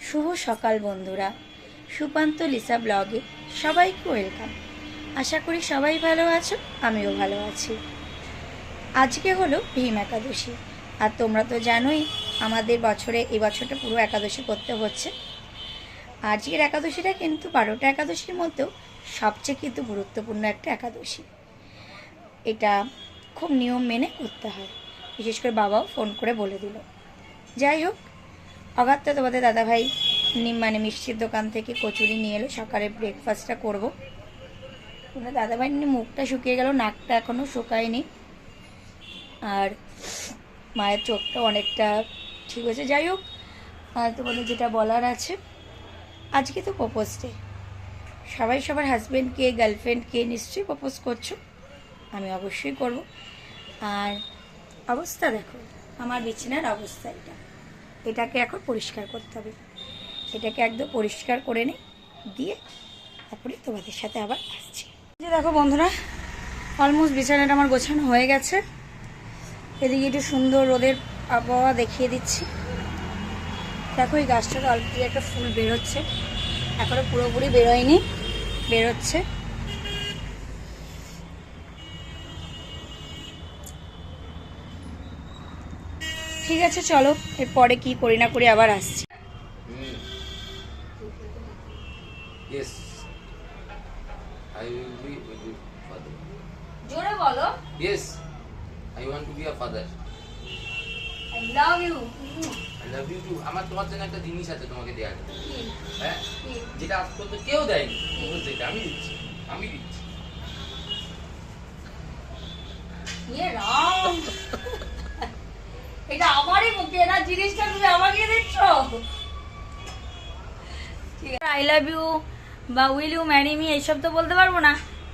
শুভ সকাল বন্ধুরা, সুপান্ত লিসা ব্লগে সবাইকে ওয়েলকাম। আশা করি সবাই ভালো আছো, আমিও ভালো আছি। আজকে হলো ভীম একাদশী, আর তোমরা তো জানোই আমাদের বছরে এই বছরটা পুরো একাদশী করতে হচ্ছে। আজকের একাদশীটা কিন্তু 12টা একাদশীর মধ্যেও সবচেয়ে কিন্তু গুরুত্বপূর্ণ একটা একাদশী। এটা খুব নিয়ম মেনে করতে হয়, বিশেষ করে বাবাও ফোন করে বলে দিল। যাই হোক, অগাত্তা তোমাদের দাদাভাই মিষ্টির দোকান থেকে কচুরি নিয়ে এলো, সকালে ব্রেকফাস্টটা করবো। তোমাদের দাদাভাই মুখটা শুকিয়ে গেল, নাকটা এখনও শুকায়নি, আর মায়ের চোখটা অনেকটা ঠিক হয়েছে। যাই হোক, তোমাদের যেটা বলার আছে, আজকে তো প্রপোজ ডে। সবাই সবার হাজব্যান্ডকে গার্লফ্রেন্ডকে নিশ্চয়ই প্রপোজ করছো, আমি অবশ্যই করব। আর অবস্থা দেখো, আমার বিছানার অবস্থা এটাকে এখন পরিষ্কার করতে হবে। এটাকে একদম পরিষ্কার করে নিই, দিয়ে তারপরে তোমাদের সাথে আবার আসছি। যে দেখো বন্ধুরা, অলমোস্ট বিছানাটা আমার গোছানো হয়ে গেছে। এদিকে একটু সুন্দর রোদের আবহাওয়া দেখিয়ে দিচ্ছি। দেখো এই গাছটাতে অল্প একটা ফুল বেরোচ্ছে, এখনো পুরোপুরি বেরোয়নি, বেরোচ্ছে। ঠিক আছে, চলো এরপরে কি করি না করি আবার আসছি। Yes, I will be a good father. জোরে বলো। Yes, I want to be a father. I love you. I love you too. আমার তোমার জন্য একটা জিনিস আছে তোমাকে দেওয়ার। কি? হ্যাঁ, কি? যেটা আজ পর্যন্ত কেউ দেয়নি, যেটা আমি দিচ্ছি। রাম, এটা আমারই মুখে না, জিনিসটা তুমি আমাকে দিচ্ছ। ঠিক আছে, আই লাভ ইউ বা উইল ইউ ম্যারি মি এইসব তো বলতে পারবো না,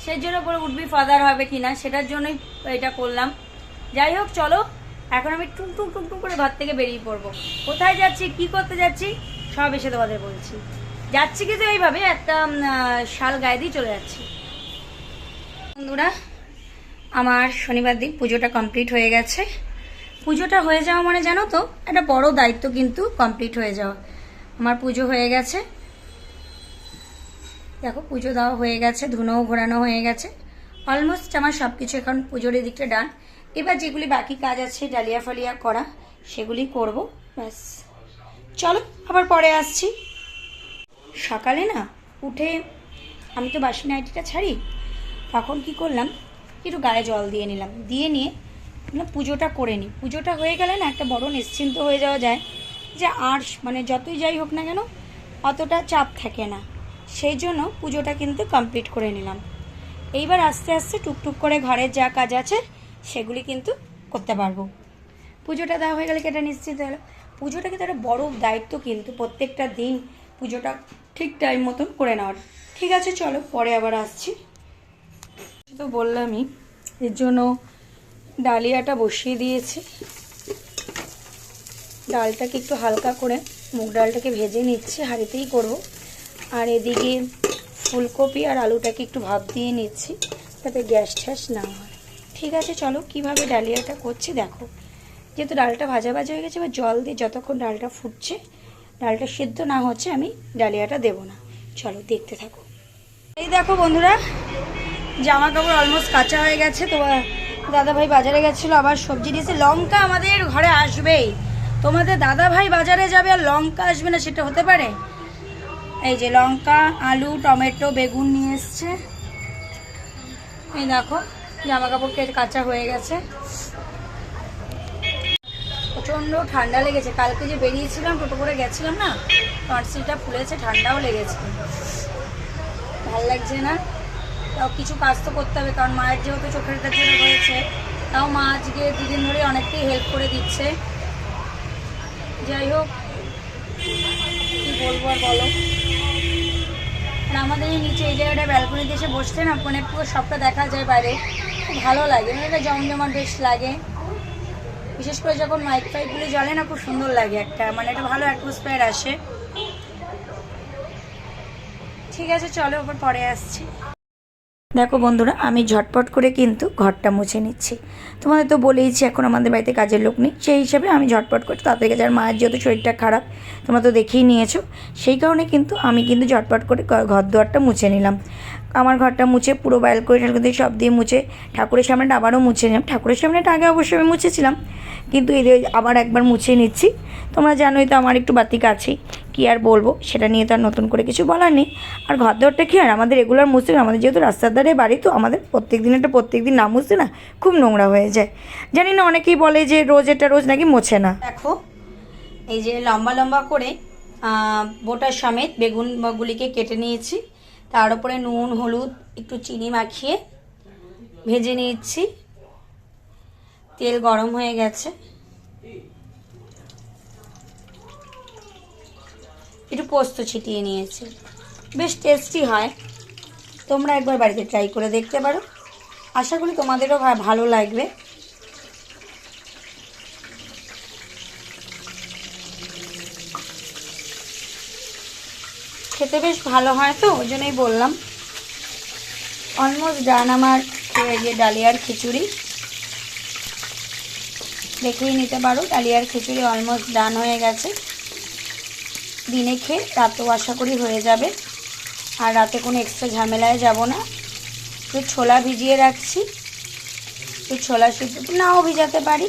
সেই জন্য পরে উড বি ফাদার হবে কিনা সেটার জন্যই এটা করলাম। যাই হোক, চলো এখন আমি টুকটুক টুকটুক করে ঘর থেকে বেরিয়ে পড়বো। কোথায় যাচ্ছি, কি করতে যাচ্ছি, সব এসে তোমাদের বলছি। যাচ্ছি কিন্তু এইভাবে একটা শাল গায়ে দিয়ে চলে যাচ্ছি। বন্ধুরা, আমার শনিবার দিন পুজোটা কমপ্লিট হয়ে গেছে। পুজোটা হয়ে যাওয়া মানে জানো তো, একটা বড় দায়িত্ব কিন্তু কমপ্লিট হয়ে যাওয়া। আমার পুজো হয়ে গেছে, দেখো পুজো দেওয়া হয়ে গেছে, ধুনোও ঘোরানো হয়ে গেছে। অলমোস্ট আমার সব কিছু এখন পুজোর দিকটা ডান। এবার যেগুলি বাকি কাজ আছে ডালিয়া ফালিয়া করা, সেগুলি করব, ব্যাস। চলো আবার পরে আসছি। সকালে না উঠে আমি তো বাসি নাইটিটা ছাড়ি, তখন কি করলাম, একটু গায়ে জল দিয়ে নিলাম, দিয়ে নিয়ে পুজোটা করে নিই। পুজোটা হয়ে গেলে না একটা বড় নিশ্চিন্ত হয়ে যাওয়া যায়, যে আর যতই যাই হোক না কেন অতটা চাপ থাকে না। সেই জন্য পুজোটা কিন্তু কমপ্লিট করে নিলাম। এইবার আস্তে আস্তে টুকটুক করে ঘরের যা কাজ আছে সেগুলি কিন্তু করতে পারবো। পুজোটা দেওয়া হয়ে গেলে কি এটা নিশ্চিত হলো। পুজোটা কিন্তু একটা বড় দায়িত্ব, কিন্তু প্রত্যেকটা দিন পুজোটা ঠিক টাইম মতন করে নেওয়ার। ঠিক আছে, চলো পরে আবার আসছি। তো বললামই, এর জন্য ডালিয়াটা বসিয়ে দিয়েছি। ডালটাকে একটু হালকা করে মুগ ডালটাকে ভেজে নিচ্ছি, হাঁড়িতেই করব। আর এদিকে ফুলকপি আর আলুটাকে একটু ভাপ দিয়ে নিচ্ছি, যাতে গ্যাস ট্যাস না হয়। ঠিক আছে, চলো কিভাবে ডালিয়াটা করছি দেখো। যেহেতু ডালটা ভাজা ভাজা হয়ে গেছে, এবার জল দিয়ে যতক্ষণ ডালটা ফুটছে, ডালটা সিদ্ধ না হচ্ছে, আমি ডালিয়াটা দেবো না। চলো দেখতে থাকো। এই দেখো বন্ধুরা, জামা কাপড় অলমোস্ট কাঁচা হয়ে গেছে। তো দাদাভাই বাজারে গেছিলো, আবার সবজি নিয়েছে। লঙ্কা আমাদের ঘরে আসবেই, তোমাদের দাদাভাই বাজারে যাবে আর লঙ্কা আসবে না, সেটা হতে পারে? এই যে লঙ্কা, আলু, টমেটো, বেগুন নিয়ে এসছে। এই দেখো জামা কাপড় কাঁচা হয়ে গেছে। প্রচণ্ড ঠান্ডা লেগেছে, কালকে যে বেরিয়েছিলাম টোটো করে গেছিলাম না, টনসিলটা ফুলেছে, ঠান্ডাও লেগেছে, ভাল লাগছে না। তাও কিছু কাজ তো করতে হবে, কারণ মায়ের যেহেতু চোখের জন্য রয়েছে। তাও মা আজকে দুদিন ধরে অনেকটাই হেল্প করে দিচ্ছে। যাই হোক, কী বলবো আর বলো। আর আমাদের এই নিচে এই জায়গাটা ব্যালকনিতে এসে বসতে না, মানে পুরো সবটা দেখা যায় বাইরে, খুব ভালো লাগে, মানে এটা জমজমাট বেশ লাগে। বিশেষ করে যখন মাইক ফাইকগুলি জ্বলে না, খুব সুন্দর লাগে, একটা মানে একটা ভালো অ্যাটমসফিয়ার আসে। ঠিক আছে, চলো আবার পরে আসছি। দেখো বন্ধুরা, আমি ঝটপট করে কিন্তু ঘরটা মুছে নিচ্ছি। তোমাদের তো বলেইছি এখন আমাদের বাড়িতে কাজের লোক নেই, সেই হিসাবে আমি ঝটপট করে তাড়াতাড়ি কাজ। আর মায়ের যেহেতু শরীরটা খারাপ তোমরা তো দেখেই নিয়েছো, সেই কারণে কিন্তু আমি কিন্তু ঝটপট করে ঘর দুয়ারটা মুছে নিলাম। আমার ঘরটা মুছে পুরো ব্যালকনি ট্যালকনি সব দিয়ে মুছে ঠাকুরের সামনেটা আবারও মুছে নিলাম। ঠাকুরের সামনেটা আগে অবশ্যই আমি মুছেছিলাম, কিন্তু এই যে আবার একবার মুছে নিচ্ছি। তোমরা জানোই তো আমার একটু বাতিক আছেই, কী আর বলবো, সেটা নিয়ে তো আর নতুন করে কিছু বলার নেই। আর ঘর দরটা কী আর আমাদের রেগুলার মুছতে, আমাদের যেহেতু রাস্তার ধারে বাড়ি, তো আমাদের প্রত্যেক দিন না মুছতে না খুব নোংরা হয়ে যায়। জানি না, অনেকেই বলে যে রোজ নাকি মোছে না। দেখো এই যে লম্বা লম্বা করে বোটা সমেত বেগুনগুলিকে কেটে নিয়েছি, তার উপরে নুন হলুদ একটু চিনি মাখিয়ে ভেজে নিয়েছি। তেল গরম হয়ে গেছে, একটু পোস্ত ছিটিয়ে নিয়েছি। বেশ টেস্টি হয়, তোমরা একবার বাড়িতে ট্রাই করে দেখতে পারো, আশা করি তোমাদেরও ভালো লাগবে। খেতে বেশ ভালো হয়, তো ওই জন্যই বললাম। অলমোস্ট ডান আমার যে ডালিয়ার খিচুড়ি, দেখেই নিতে পারো। ডালিয়ার খিচুড়ি অলমোস্ট ডান হয়ে গেছে। দিনে খেয়ে রাতেও আশা করি হয়ে যাবে, আর রাতে কোনো এক্সট্রা ঝামেলায় যাব না। একটু ছোলা ভিজিয়ে রাখছি, একটু ছোলা সিদ্ধ নাও ভিজাতে পারি,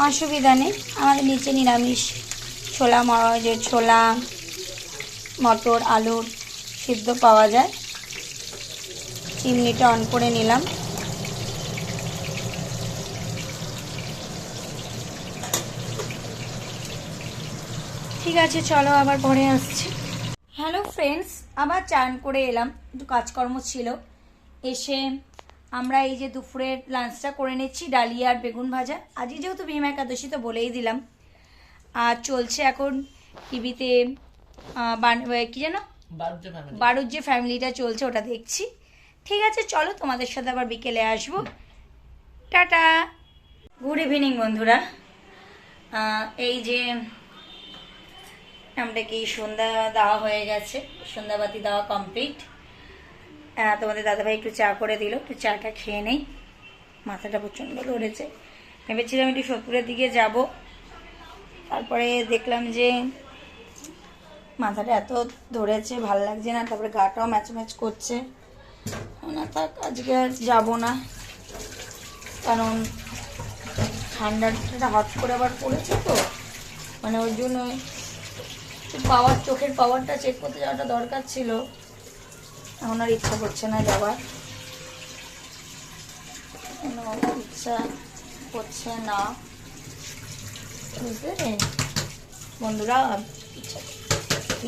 অসুবিধা নেই। আমাদের নিচে নিরামিষ ছোলা মটর আলুর সিদ্ধ পাওয়া যায়। চিমনিটা অন করে নিলাম। ঠিক আছে, চলো আবার পরে আসছি। হ্যালো ফ্রেন্ডস, আবার চান করে এলাম, একটু কাজকর্ম ছিল। এসে আমরা এই যে দুপুরের লাঞ্চটা করে নিচ্ছি, ডালিয়া আর বেগুন ভাজা। আজকে যেহেতু ভীম একাদশী তো বলেই দিলাম। আর চলছে এখন টিভিতে কি যেন বারুর যে ফ্যামিলিটা চলছে, ওটা দেখছি। ঠিক আছে, চলো তোমাদের সাথে আবার বিকেলে আসবো। টাটা, গুড ইভিনিং বন্ধুরা। এই যে আমরা কি সন্ধ্যা দেওয়া হয়ে গেছে, সন্ধ্যাবাতি দেওয়া কমপ্লিট। তোমাদের দাদাভাই একটু চা করে দিল, একটু চাটা খেয়ে নেই। মাথাটা প্রচণ্ড ধরেছে, ভেবেছিলাম একটু সোদপুরের দিকে যাব, তারপরে দেখলাম যে মাথাটা এত ধরেছে ভাল লাগছে না, তারপরে গাটাও ম্যাচ করছে না, থাক আজকে আর যাবো না। কারণ ঠান্ডাটা হট করে আবার পড়েছে, তো মানে ওই জন্য চোখের পাওয়ারটা চেক করতে যাওয়াটা দরকার ছিল। এখন আর ইচ্ছা করছে না যাওয়ার, ইচ্ছা করছে না, বুঝলে বন্ধুরা।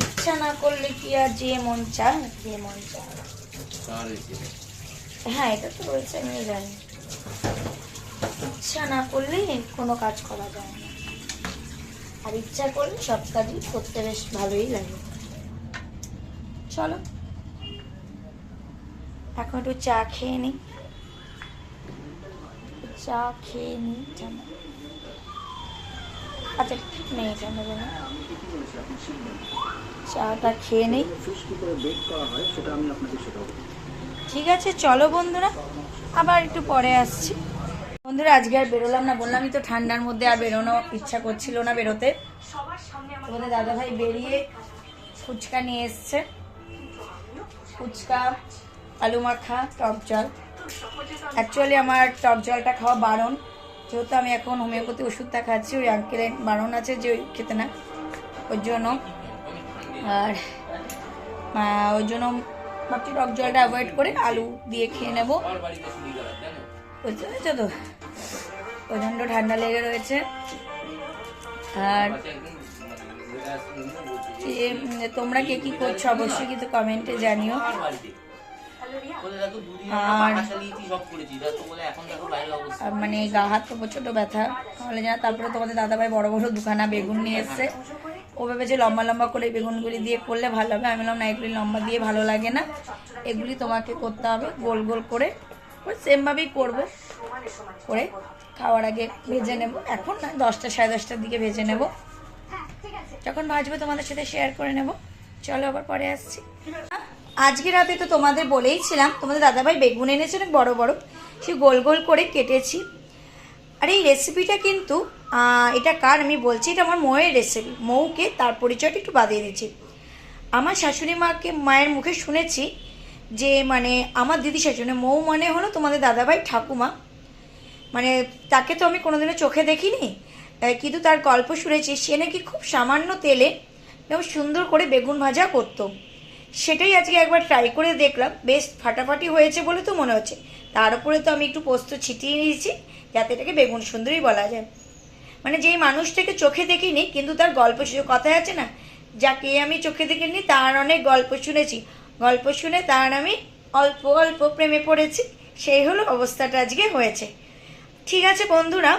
ইচ্ছা না করলে কি আর যে মন চায়, যে মন চায়। হ্যাঁ, এটা তো রয়েছে, আমিও জানি। ইচ্ছা না করলে কোনো কাজ করা যায় না, আর ইচ্ছা করলে সব কাজই করতে বেশ ভালোই লাগে। চলো এখন একটু চা খেয়ে নিই, আচ্ছা নেই চাটা খেয়ে নেই। ঠিক আছে, চলো বন্ধুরা, আবার একটু পরে আসছি। বন্ধুরা আজকে আর বেরোলাম না, বললামই তো ঠান্ডার মধ্যে আর বেরোনো ইচ্ছা করছিল না বেরোতে। তোমাদের দাদাভাই বেরিয়ে ফুচকা নিয়ে এসছে, ফুচকা, আলু মাখা, টক জল। অ্যাকচুয়ালি আমার টক জলটা খাওয়া বারণ, যেহেতু আমি এখন হোমিওপ্যাথি ওষুধটা খাচ্ছি। ওই আঙ্কেলের বারণ আছে যে ওই খেতে না, ওই জন্য। আর ওই জন্য ভাবছি টক জলটা অ্যাভয়েড করে আলু দিয়ে খেয়ে নেবো, বুঝতে পেরেছো তো। প্রচণ্ড ঠান্ডা লেগে রয়েছে। আর তোমরা কে কী করছো অবশ্যই কিন্তু কমেন্টে জানিও। আর মানে গা হাত তো প্রচণ্ড ব্যথা, তাহলে জানা। তারপরে তোমাদের দাদাভাই বড় বড় দুখানা বেগুন নিয়ে এসছে। ও ভেবেছে লম্বা লম্বা করে বেগুনগুলি দিয়ে করলে ভালো হবে। আমি বললাম না, এগুলি লম্বা দিয়ে ভালো লাগে না, এগুলি তোমাকে করতে হবে গোল গোল করে। সেমভাবেই করবো, করে খাওয়ার আগে ভেজে নেব। এখন না, 10টা সাড়ে 10টার দিকে ভেজে নেব, যখন ভাজবো তোমাদের সাথে শেয়ার করে নেব। চলো আবার পরে আসছি। আজকে রাতে তো তোমাদের বলেইছিলাম তোমাদের দাদাভাই বেগুন এনেছে অনেক বড় বড়, সে গোল গোল করে কেটেছি। আর এই রেসিপিটা কিন্তু এটা কার আমি বলছি, এটা আমার মৌয়ের রেসিপি। মৌকে তার পরিচয়টা একটু বাদিয়ে দিচ্ছি। আমার শাশুড়ি মায়ের মুখে শুনেছি যে মানে আমার দিদি শাশুড়ি মৌ মানে হলো তোমাদের দাদাভাই ঠাকুমা, মানে তাকে তো আমি কোনোদিনও চোখে দেখিনি, কিন্তু তার গল্প শুনেছি সে নাকি খুব সামান্য তেলে এবং সুন্দর করে বেগুন ভাজা করতো। সেটাই আজকে একবার ট্রাই করে দেখলাম, বেশ ফাটাফাটি হয়েছে বলে তো মনে হচ্ছে। তার উপরে তো আমি একটু পোস্ত ছিটিয়ে নিয়েছি যাতে এটাকে বেগুন সুন্দরী বলা যায়। মানে যেই মানুষটাকে চোখে দেখিনি কিন্তু তার গল্প কথায় আছে না, যাকে আমি চোখে দেখিনি তার অনেক গল্প শুনেছি, গল্প শুনে তার আমি অল্প অল্প প্রেমে পড়েছি, সেই হলো অবস্থাটা আজকে হয়েছে। ঠিক আছে বন্ধুরা,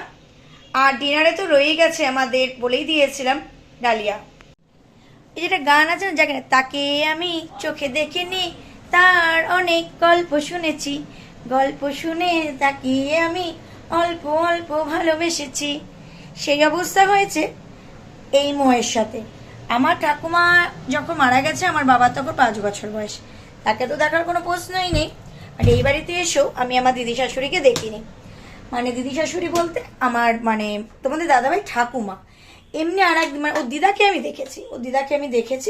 আর ডিনারে তো রয়েই গেছে আমাদের, বলেই দিয়েছিলাম ডালিয়া। এই যেটা গান আছে না, যাকে তাকে আমি চোখে দেখিনি তার অনেক গল্প শুনেছি, গল্প শুনে তাকে আমি অল্প অল্প ভালোবেসেছি। সেই অবস্থা হয়েছে এই মোয়ের সাথে। আমার ঠাকুমা যখন মারা গেছে আমার বাবার তখন 5 বছর বয়স, তাকে তো দেখার কোনো প্রশ্নই নেই। আর এই বাড়িতে এসেও আমি আমার দিদি শাশুড়িকে দেখিনি, মানে দিদি শাশুড়ি বলতে আমার মানে তোমাদের দাদাভাই ঠাকুমা। এমনি আর এক মানে ওর দিদাকে আমি দেখেছি।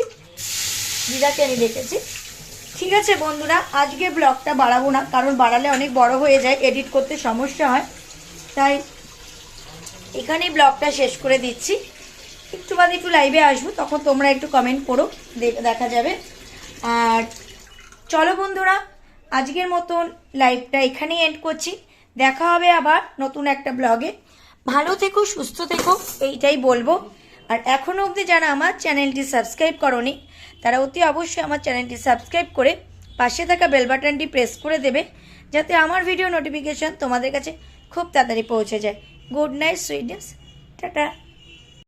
ঠিক আছে বন্ধুরা, আজকে ব্লগটা বাড়াবো না, কারণ বাড়ালে অনেক বড় হয়ে যায়, এডিট করতে সমস্যা হয়, তাই এখানেই ব্লগটা শেষ করে দিচ্ছি। একটু বাদে একটু লাইভে আসবো, তখন তোমরা একটু কমেন্ট করো, দেখা যাবে। আর চলো বন্ধুরা, আজকের মতন লাইভটা এখানেই এন্ড করছি। দেখা হবে আবার নতুন একটা ব্লগে। ভালো থেকো, সুস্থ থেকো, এইটাই বলবো। আর এখনও অবধি যারা আমার চ্যানেলটি সাবস্ক্রাইব করোনি তারা অতি অবশ্যই আমার চ্যানেলটি সাবস্ক্রাইব করে পাশে থাকা বেল বাটনটি প্রেস করে দেবে, যাতে আমার ভিডিও নোটিফিকেশন তোমাদের কাছে খুব তাড়াতাড়ি পৌঁছে যায়। Good night sweetness, tata.